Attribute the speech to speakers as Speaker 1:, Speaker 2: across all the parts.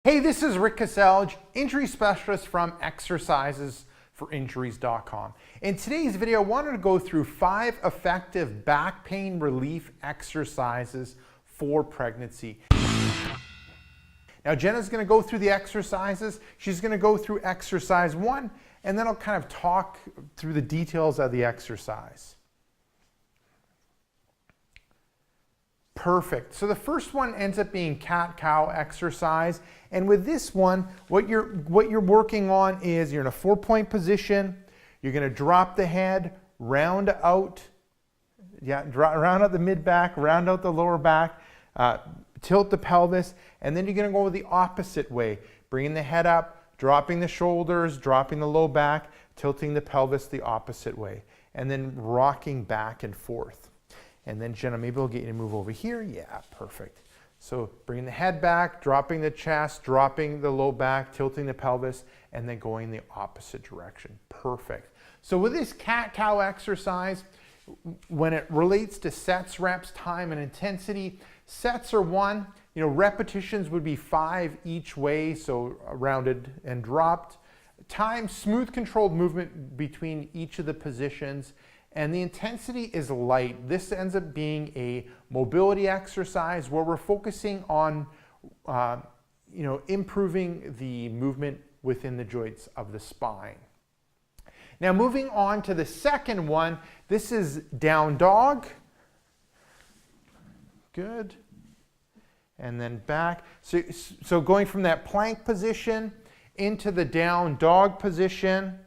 Speaker 1: Hey, this is Rick Caselge, injury specialist from exercisesforinjuries.com. In today's video, I wanted to go through 5 effective back pain relief exercises for pregnancy. Now, Jenna's going to go through the exercises. She's going to go through exercise 1, and then I'll kind of talk through the details of the exercise. Perfect. So the first one ends up being cat-cow exercise. And with this one, what you're working on is you're in a 4-point position. You're going to drop the head, round out the mid-back, round out the lower back, tilt the pelvis, and then you're going to go the opposite way, bringing the head up, dropping the shoulders, dropping the low back, tilting the pelvis the opposite way, and then rocking back and forth. And then Jenna, maybe we'll get you to move over here. Yeah, perfect. So bringing the head back, dropping the chest, dropping the low back, tilting the pelvis, and then going the opposite direction. Perfect. So with this cat-cow exercise, when it relates to sets, reps, time, and intensity, sets are 1. Repetitions would be 5 each way, so rounded and dropped. Time, smooth controlled movement between each of the positions. And the intensity is light. This ends up being a mobility exercise where we're focusing on improving the movement within the joints of the spine. Now moving on to the second one, this is down dog. Good. And then back. So going from that plank position into the down dog position,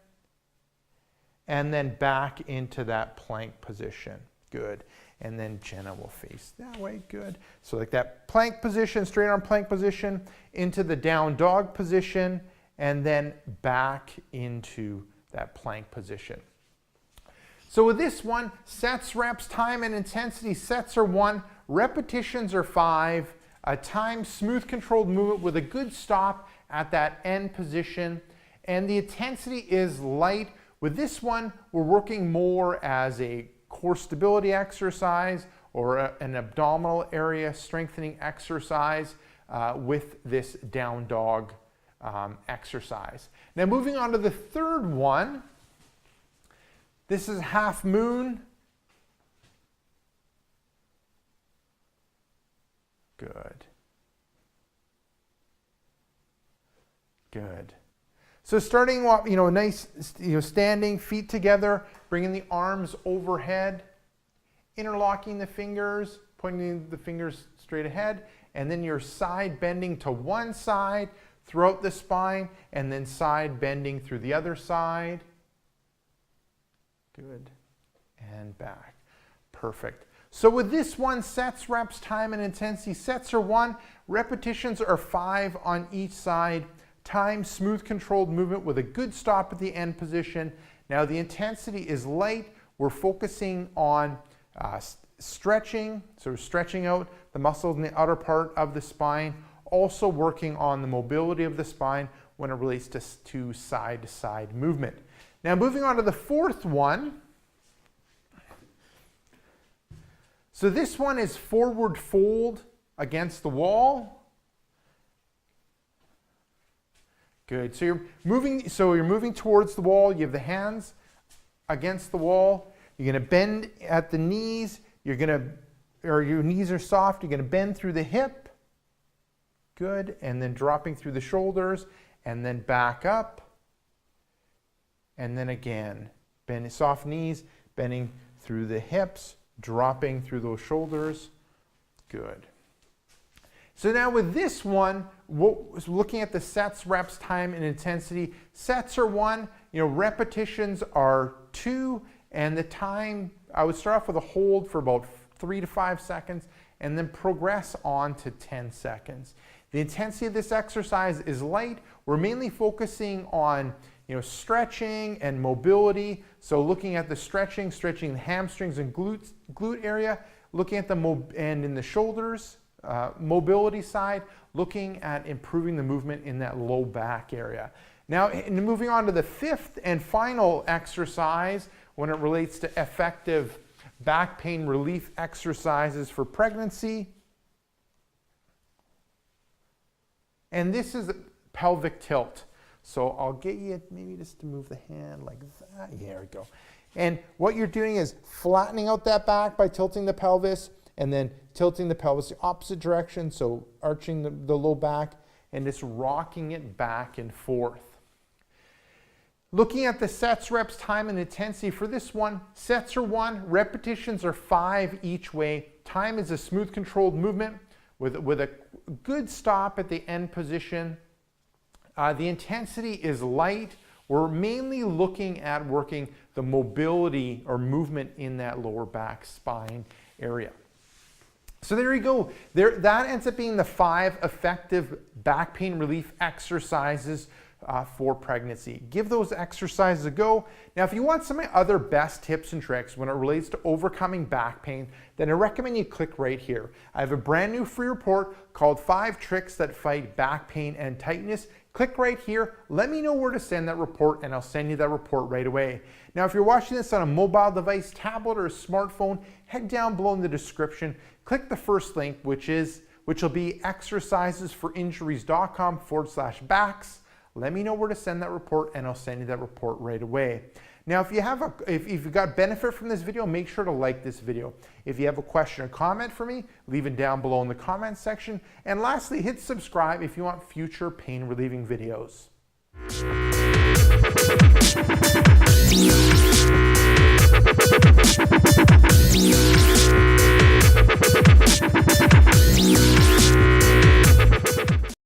Speaker 1: and then back into that plank position. Good. And then Jenna will face that way. Good. So like that plank position, straight arm plank position, into the down dog position, and then back into that plank position. So with this one, sets, reps, time, and intensity. Sets are 1, repetitions are 5, a time, smooth controlled movement with a good stop at that end position, and the intensity is light. With this one, we're working more as a core stability exercise or an abdominal area strengthening exercise with this down dog exercise. Now moving on to the third one, this is half moon. Good. Good. So starting, nice, standing, feet together, bringing the arms overhead, interlocking the fingers, pointing the fingers straight ahead, and then your side bending to one side throughout the spine, and then side bending through the other side. Good. And back. Perfect. So with this one, sets, reps, time, and intensity. Sets are 1, repetitions are 5 on each side. Time, smooth controlled movement with a good stop at the end position. Now the intensity is light. We're focusing on stretching, so we're stretching out the muscles in the outer part of the spine, also working on the mobility of the spine when it relates to side-to-side movement. Now moving on to the fourth one. So this one is forward fold against the wall. Good. So you're moving towards the wall. You have the hands against the wall. You're going to bend at the knees. Your knees are soft. You're going to bend through the hip. Good. And then dropping through the shoulders, and then back up. And then again, bending soft knees, bending through the hips, dropping through those shoulders. Good. So now with this one, looking at the sets, reps, time, and intensity. Sets are 1, repetitions are 2, and the time, I would start off with a hold for about 3 to 5 seconds, and then progress on to 10 seconds. The intensity of this exercise is light. We're mainly focusing on stretching and mobility. So looking at the stretching the hamstrings and glute area, looking at and in the shoulders, mobility side, looking at improving the movement in that low back area. Now, moving on to the 5th and final exercise when it relates to effective back pain relief exercises for pregnancy. And this is pelvic tilt. So I'll get you maybe just to move the hand like that. Yeah, there we go. And what you're doing is flattening out that back by tilting the pelvis, and then tilting the pelvis the opposite direction, so arching the low back, and just rocking it back and forth. Looking at the sets, reps, time, and intensity for this one, sets are 1, repetitions are 5 each way. Time is a smooth, controlled movement with a good stop at the end position. The intensity is light. We're mainly looking at working the mobility or movement in that lower back spine area. So there you go. That ends up being the 5 effective back pain relief exercises for pregnancy. Give those exercises a go. Now, if you want some of my other best tips and tricks when it relates to overcoming back pain, then I recommend you click right here. I have a brand new free report called 5 Tricks That Fight Back Pain and Tightness. Click right here, let me know where to send that report, and I'll send you that report right away. Now, if you're watching this on a mobile device, tablet, or a smartphone, head down below in the description, click the first link, which will be exercisesforinjuries.com/backs. Let me know where to send that report, and I'll send you that report right away. Now, if you've got benefit from this video, make sure to like this video. If you have a question or comment for me, leave it down below in the comments section. And lastly, hit subscribe if you want future pain relieving videos.